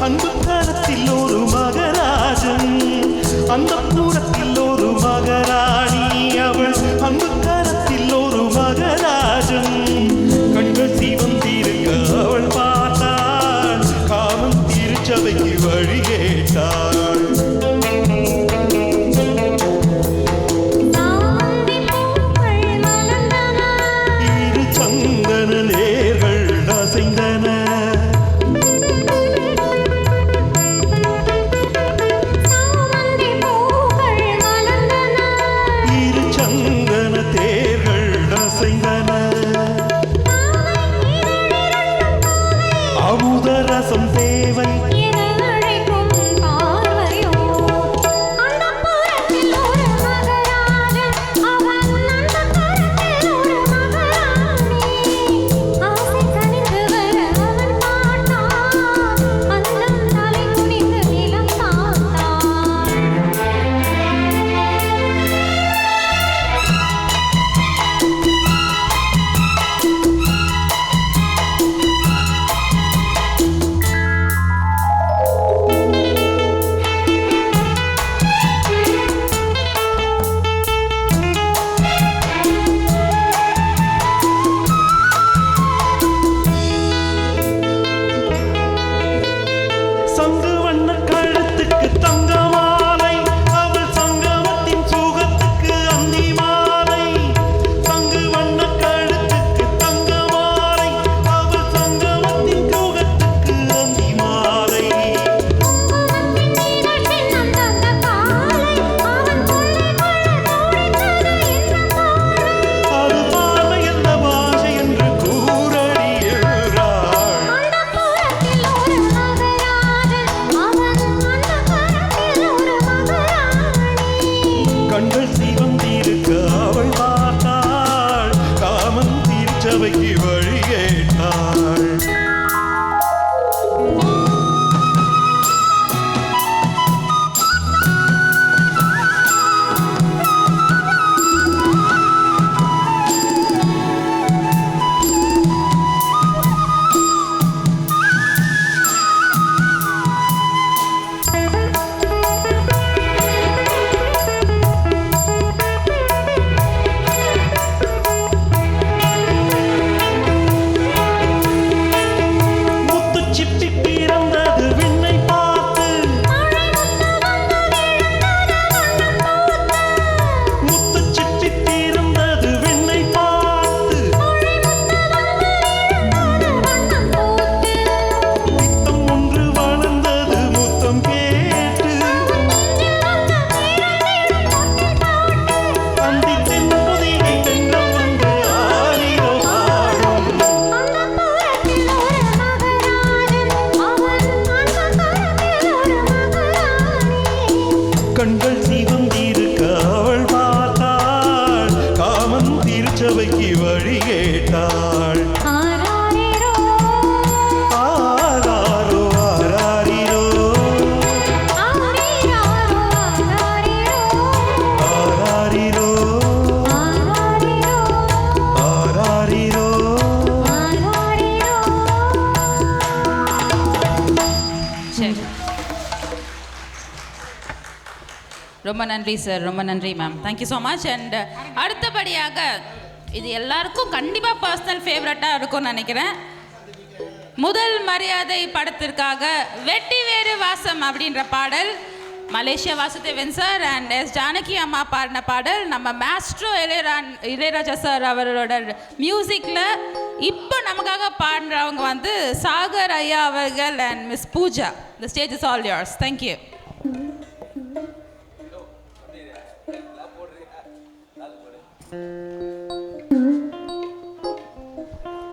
அன்பு கரத்தில் ஒரு மகராஜன், அந்த புறத்தில் ஒரு மகராணி. அவள் அன்பு கரத்தில் ஒரு மகராஜன். கண்கள் சிவந்திருக்க அவள் பார்த்தாள், காமன் திருச்சபைக்கு வழி கேட்டாள். இரு சந்தன நேர்கள் அசைந்தன. இரு சந்தன தேர்கள் அசைந்தன. அமுதரசம் தேவை சபைக்கு வழி கேட்டாள். கண்கள் சிவந்திருக்க அவள் பார்த்தாள், காமன் திருச்சபைக்கு வழி கேட்டாள். ஆராரோ ஆராரிரோ ஆராரிரோ ஆராரிரோ. ரொம்ப நன்றி சார், ரொம்ப நன்றி ma'am, thank you so much. And அடுத்தபடியாக இது எல்லாருக்கும் கண்டிப்பாக பர்சனல் ஃபேவரட்டாக இருக்கும்னு நினைக்கிறேன். முதல் மரியாதை படத்திற்காக வெட்டி வேறு வாசம் அப்படின்ற பாடல் Malaysia Vasudevan sir and S Janaki அம்மா பாடின பாடல். நம்ம மாஸ்ட்ரோ இளையராஜா சார் அவரோட மியூசிக்கில் இப்போ நமக்காக பாடுறவங்க வந்து சாகர் ஐயா அவர்கள் and miss Pooja. The stage is all yours. Thank you.